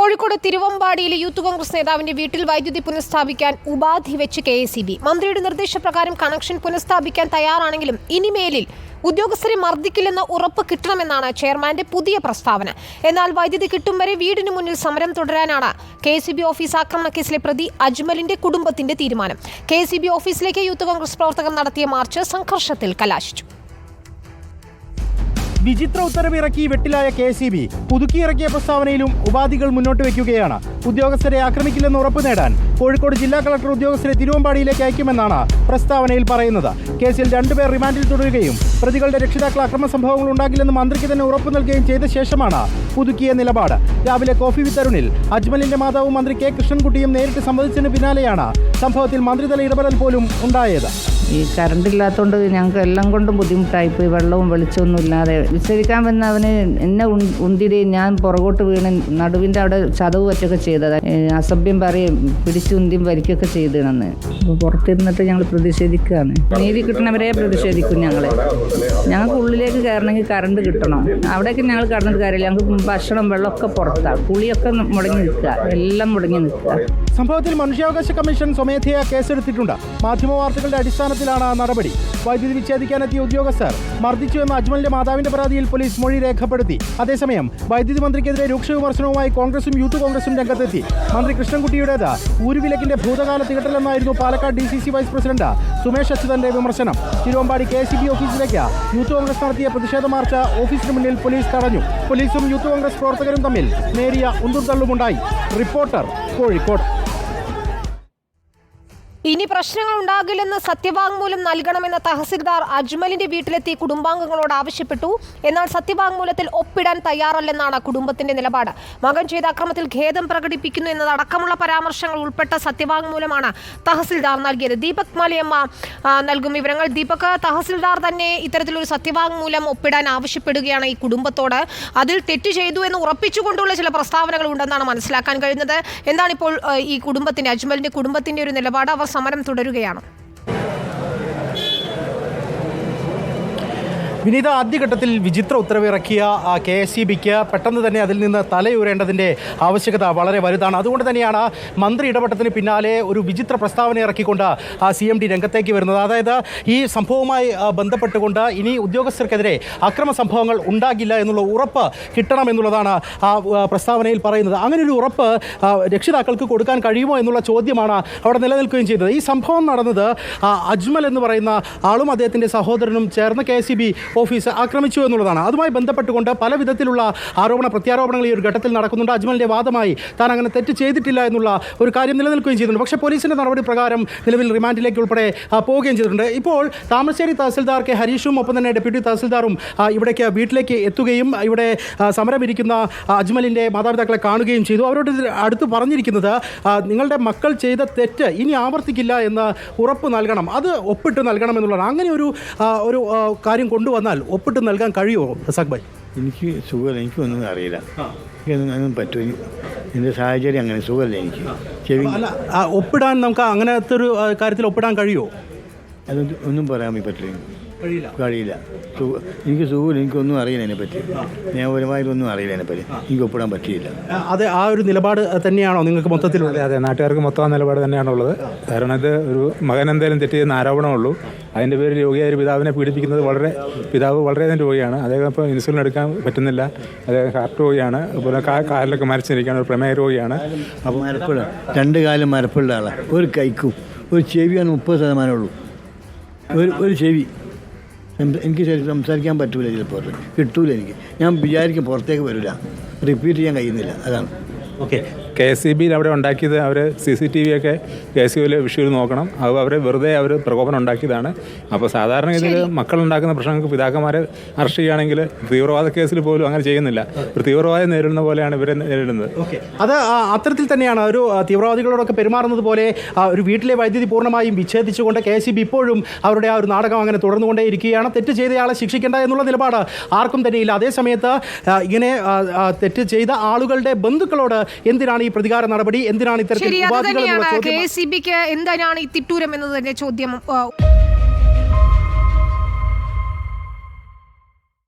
Kozhikode തിരുവമ്പാടിയിലെ youth Congress നേതാവിന്റെ വീട്ടിൽ വൈദ്യുതി പുനഃസ്ഥാപിക്കാൻ ഉപാധി വെച്ച് KSEB. മന്ത്രിയുടെ നിർദ്ദേശപ്രകാരം കണക്ഷൻ പുനഃസ്ഥാപിക്കാൻ തയ്യാറാണെങ്കിലും ഇനിമേലിൽ ഉദ്യോഗസ്ഥരെ മർദ്ദിക്കില്ലെന്ന ഉറപ്പ് കിട്ടണമെന്നാണ് ചെയർമാന്റെ പുതിയ പ്രസ്താവന. എന്നാൽ വൈദ്യുതി കിട്ടും വരെ വീടിന് മുന്നിൽ സമരം തുടരാനാണ് KSEB ഓഫീസ് ആക്രമണ കേസിലെ പ്രതി അജ്മലിന്റെ കുടുംബത്തിന്റെ തീരുമാനം. KSEB ഓഫീസിലേക്ക് യൂത്ത് കോൺഗ്രസ് പ്രവർത്തകർ നടത്തിയ മാർച്ച് സംഘർഷത്തിൽ കലാശിച്ചു. വിചിത്ര ഉത്തരവിറക്കി വെട്ടിലായ KSEB പുതുക്കിയിറക്കിയ പ്രസ്താവനയിലും ഉപാധികൾ മുന്നോട്ട് വയ്ക്കുകയാണ്. ഉദ്യോഗസ്ഥരെ ആക്രമിക്കില്ലെന്ന് ഉറപ്പ് നേടാൻ കോഴിക്കോട് ജില്ലാ കളക്ടർ ഉദ്യോഗസ്ഥരെ തിരുവമ്പാടിയിലേക്ക് അയക്കുമെന്നാണ് പ്രസ്താവനയിൽ പറയുന്നത്. കേസിൽ 2 പേർ റിമാൻഡിൽ തുടരുകയും പ്രതികളുടെ രക്ഷിതാക്കൾ അക്രമ സംഭവങ്ങൾ ഉണ്ടാകില്ലെന്ന് മന്ത്രിക്ക് തന്നെ ഉറപ്പ് നൽകുകയും ചെയ്ത ശേഷമാണ് പുതുക്കിയ നിലപാട്. രാവിലെ കോഫി വിത്ത് അരുണിൽ അജ്മലിന്റെ മാതാവും മന്ത്രി K. കൃഷ്ണൻകുട്ടിയും നേരിട്ട് സംവദിച്ചതിന് പിന്നാലെയാണ് സംഭവത്തിൽ മന്ത്രിതല ഇടപെടൽ പോലും ഉണ്ടായത്. ഈ കറണ്ട് ഇല്ലാത്തതുകൊണ്ട് ഞങ്ങൾക്ക് എല്ലാം കൊണ്ടും ബുദ്ധിമുട്ടായിപ്പോയി. വെള്ളവും വെളിച്ചമൊന്നും ഇല്ലാതെ വിശ്രമിക്കാൻ വന്ന അവന് എന്നെ ഉന്തിരി ഞാൻ പുറകോട്ട് വീണ് നടുവിൻ്റെ അവിടെ ചതവ് പറ്റൊക്കെ ചെയ്തത്. അസഭ്യം പറയും പിടിച്ചുന്തിയും വരിക്കൊക്കെ ചെയ്തതെന്ന്. അപ്പോൾ പുറത്തിരുന്നിട്ട് ഞങ്ങൾ പ്രതിഷേധിക്കുകയാണ്. നീതി കിട്ടണവരെ പ്രതിഷേധിക്കും. ഞങ്ങൾക്ക് ഉള്ളിലേക്ക് കയറണമെങ്കിൽ കറണ്ട് കിട്ടണം. അവിടേക്ക് ഞങ്ങൾ കടന്നിട്ട് കാര്യമില്ല. ഞങ്ങൾക്ക് ഭക്ഷണം വെള്ളമൊക്കെ പുറത്താണ്. കുളിയൊക്കെ മുടങ്ങി നിൽക്കുക, എല്ലാം മുടങ്ങി നിൽക്കുക. സംഭവത്തിൽ മനുഷ്യാവകാശ കമ്മീഷൻ സ്വമേധയാ കേസെടുത്തിട്ടുണ്ട്. മാധ്യമ വാർത്തകളുടെ അടിസ്ഥാനത്തിലാണ് നടപടി. വൈദ്യുതി വിച്ഛേദിക്കാനെത്തിയ ഉദ്യോഗസ്ഥർ മർദ്ദിച്ചുവെന്ന അജ്മലിന്റെ മാതാവിന്റെ പരാതിയിൽ പോലീസ് മൊഴി രേഖപ്പെടുത്തി. അതേസമയം വൈദ്യുതി മന്ത്രിക്കെതിരെ രൂക്ഷ വിമർശനവുമായി കോൺഗ്രസും യൂത്ത് കോൺഗ്രസും രംഗത്തെത്തി. മന്ത്രി കൃഷ്ണൻകുട്ടിയുടേത് ഊരുവിലക്കിന്റെ ഭൂതകാല തികട്ടലെന്നായിരുന്നു Palakkad DCC vice president Sumesh അച്യുതന്റെ വിമർശനം. തിരുവമ്പാടി KSEB ഓഫീസിലേക്ക് യൂത്ത് കോൺഗ്രസ് നടത്തിയ പ്രതിഷേധ മാർച്ച് ഓഫീസിന് മുന്നിൽ പോലീസ് തടഞ്ഞു. പോലീസും യൂത്ത് കോൺഗ്രസ് പ്രവർത്തകരും തമ്മിൽ നേരിയ ഉന്തുതള്ളുമുണ്ടായി. റിപ്പോർട്ടർ, കോഴിക്കോട്. ഇനി പ്രശ്നങ്ങൾ ഉണ്ടാകില്ലെന്ന് സത്യവാങ്മൂലം നൽകണമെന്ന തഹസിൽദാർ അജ്മലിന്റെ വീട്ടിലെത്തി കുടുംബാംഗങ്ങളോട് ആവശ്യപ്പെട്ടു. എന്നാൽ സത്യവാങ്മൂലത്തിൽ ഒപ്പിടാൻ തയ്യാറല്ലെന്നാണ് കുടുംബത്തിന്റെ നിലപാട്. മകൻ ചെയ്ത അക്രമത്തിൽ ഖേദം പ്രകടിപ്പിക്കുന്നു എന്നതടക്കമുള്ള പരാമർശങ്ങൾ ഉൾപ്പെട്ട സത്യവാങ്മൂലമാണ് തഹസിൽദാർ നൽകിയത്. ദീപക് മലയമ്മ നൽകും വിവരങ്ങൾ. ദീപക്, തഹസിൽദാർ തന്നെ ഇത്തരത്തിലൊരു സത്യവാങ്മൂലം ഒപ്പിടാൻ ആവശ്യപ്പെടുകയാണ് ഈ കുടുംബത്തോട്. അതിൽ തെറ്റ് ചെയ്തു എന്ന് ഉറപ്പിച്ചുകൊണ്ടുള്ള ചില പ്രസ്താവനകൾ ഉണ്ടെന്നാണ് മനസ്സിലാക്കാൻ കഴിയുന്നത്. എന്താണിപ്പോൾ ഈ കുടുംബത്തിന്റെ, അജ്മലിന്റെ കുടുംബത്തിന്റെ ഒരു നിലപാട്? അവർ സമരം തുടരുകയാണ്. വിനീത, ആദ്യഘട്ടത്തിൽ വിചിത്ര ഉത്തരവിറക്കിയ KSEBക്ക് പെട്ടെന്ന് തന്നെ അതിൽ നിന്ന് തലയൂരേണ്ടതിൻ്റെ ആവശ്യകത വളരെ വലുതാണ്. അതുകൊണ്ട് തന്നെയാണ് മന്ത്രി ഇടപെട്ടതിന് പിന്നാലെ ഒരു വിചിത്ര പ്രസ്താവന ഇറക്കിക്കൊണ്ട് CMD രംഗത്തേക്ക് വരുന്നത്. അതായത് ഈ സംഭവവുമായി ബന്ധപ്പെട്ടുകൊണ്ട് ഇനി ഉദ്യോഗസ്ഥർക്കെതിരെ അക്രമ സംഭവങ്ങൾ ഉണ്ടാകില്ല എന്നുള്ള ഉറപ്പ് കിട്ടണമെന്നുള്ളതാണ് ആ പ്രസ്താവനയിൽ പറയുന്നത്. അങ്ങനെ ഒരു ഉറപ്പ് രക്ഷിതാക്കൾക്ക് കൊടുക്കാൻ കഴിയുമോ എന്നുള്ള ചോദ്യമാണ് അവിടെ നിലനിൽക്കുകയും ചെയ്തത്. ഈ സംഭവം നടന്നത് അജ്മൽ എന്ന് പറയുന്ന ആളും അദ്ദേഹത്തിൻ്റെ സഹോദരനും ചേർന്ന് KSEB ഓഫീസ് ആക്രമിച്ചു എന്നുള്ളതാണ്. അതുമായി ബന്ധപ്പെട്ടുകൊണ്ട് പല വിധത്തിലുള്ള ആരോപണ പ്രത്യാരോപണങ്ങൾ ഈ ഒരു ഘട്ടത്തിൽ നടക്കുന്നുണ്ട്. അജ്മലിൻ്റെ വാദമായി താൻ അങ്ങനെ തെറ്റ് ചെയ്തിട്ടില്ല എന്നുള്ള ഒരു കാര്യം നിലനിൽക്കുകയും ചെയ്തിട്ടുണ്ട്. പക്ഷേ പോലീസിൻ്റെ നടപടി പ്രകാരം നിലവിൽ റിമാൻഡിലേക്ക് ഉൾപ്പെടെ പോവുകയും ചെയ്തിട്ടുണ്ട്. ഇപ്പോൾ താമരശ്ശേരി തഹസിൽദാർ K. ഹരീഷും ഒപ്പം തന്നെ ഡെപ്യൂട്ടി തഹസിൽദാറും ഇവിടേക്ക് വീട്ടിലേക്ക് എത്തുകയും ഇവിടെ സമരമിരിക്കുന്ന അജ്മലിൻ്റെ മാതാപിതാക്കളെ കാണുകയും ചെയ്തു. അവരോട് അടുത്ത് പറഞ്ഞിരിക്കുന്നത് നിങ്ങളുടെ മക്കൾ ചെയ്ത തെറ്റ് ഇനി ആവർത്തിക്കില്ല എന്ന് ഉറപ്പ് നൽകണം, അത് ഒപ്പിട്ട് നൽകണം എന്നുള്ളതാണ്. അങ്ങനെ ഒരു കാര്യം കൊണ്ടുവന്നാൽ ഒപ്പിട്ട് നൽകാൻ കഴിയുമോ റസാഖ് ഭായ്? എനിക്ക് സുഖമല്ല, എനിക്കൊന്നും അറിയില്ല, എനിക്കൊന്നും പറ്റും. എൻ്റെ സാഹചര്യം അങ്ങനെ സുഖമല്ല എനിക്ക്. അല്ല, ഒപ്പിടാൻ നമുക്ക് അങ്ങനത്തെ ഒരു കാര്യത്തിൽ ഒപ്പിടാൻ കഴിയുമോ? ഒന്നും പറയാൻ പറ്റില്ല, കഴിയില്ല. എനിക്ക് സുഖമില്ല, എനിക്കൊന്നും അറിയില്ല അതിനെപ്പറ്റി. നിയമപരമായിട്ടൊന്നും അറിയില്ല അതിനെപ്പറ്റി. എനിക്ക് ഒപ്പിടാൻ പറ്റിയില്ല. അത് ആ ഒരു നിലപാട് തന്നെയാണോ നിങ്ങൾക്ക് മൊത്തത്തിൽ? അതെ, നാട്ടുകാർക്ക് മൊത്തം ആ നിലപാട് തന്നെയാണുള്ളത്. കാരണം ഇത് ഒരു മകൻ എന്തായാലും തെറ്റ് ചെയ്യുന്ന ആരോപണമുള്ളൂ. അതിൻ്റെ പേരിൽ രോഗിയായ ഒരു പിതാവിനെ പീഡിപ്പിക്കുന്നത് പിതാവ് വളരെയധികം രോഗിയാണ്. അദ്ദേഹം ഇപ്പോൾ ഇൻസുലിൻ എടുക്കാൻ പറ്റുന്നില്ല. അദ്ദേഹം ഹാർട്ട് രോഗിയാണ്. അതുപോലെ കാലിലൊക്കെ മരിച്ചിരിക്കുകയാണ്. ഒരു പ്രമേഹ രോഗിയാണ്. അപ്പോൾ മരപ്പുള്ള 2 കാലം മരപ്പുള്ള ആളാണ്. ഒരു കൈക്കും ഒരു ചെവിയാണ് 30% ഉള്ളൂ. ഒരു ചെവി എനിക്ക് സംസാരിക്കാൻ പറ്റൂല, ചിലപ്പോൾ കിട്ടൂല. എനിക്ക് ഞാൻ വിചാരിക്കും പുറത്തേക്ക് വരില്ല, റിപ്പീറ്റ് ചെയ്യാൻ കഴിയുന്നില്ല. അതാണ്. ഓക്കെ, KSEBയിൽ അവിടെ ഉണ്ടാക്കിയത് അവർ CCTV ഒക്കെ KSEBയിലെ വിഷയം നോക്കണം. അത് അവർ വെറുതെ പ്രകോപനം ഉണ്ടാക്കിയതാണ്. അപ്പോൾ സാധാരണ ഇതിൽ മക്കളുണ്ടാക്കുന്ന പ്രശ്നങ്ങൾക്ക് പിതാക്കന്മാരെ അറസ്റ്റ് ചെയ്യുകയാണെങ്കിൽ തീവ്രവാദ കേസിൽ പോലും അങ്ങനെ ചെയ്യുന്നില്ല. ഒരു തീവ്രവാദം നേരിടുന്ന പോലെയാണ് ഇവരെ നേരിടുന്നത്. അത് അത്തരത്തിൽ തന്നെയാണ് ഒരു തീവ്രവാദികളോടൊക്കെ പെരുമാറുന്നത് പോലെ ഒരു വീട്ടിലെ വൈദ്യുതി പൂർണ്ണമായും വിച്ഛേദിച്ചുകൊണ്ട് KSEB ഇപ്പോഴും അവരുടെ ആ ഒരു നാടകം അങ്ങനെ തുടർന്നുകൊണ്ടേ ഇരിക്കുകയാണ്. തെറ്റ് ചെയ്തയാളെ ശിക്ഷിക്കേണ്ട എന്നുള്ള നിലപാട് ആർക്കും തന്നെയില്ല. അതേസമയത്ത് ഇങ്ങനെ തെറ്റ് ചെയ്ത ആളുകളുടെ ബന്ധുക്കളോട് എന്തിനാണ് ഈ പ്രതികാര നടപടി, എന്തിനാണ് ഇത്തരത്തിൽ KSEBക്ക് എന്തിനാണ് ഈ തിട്ടൂരം എന്നത് തന്നെ ചോദ്യം.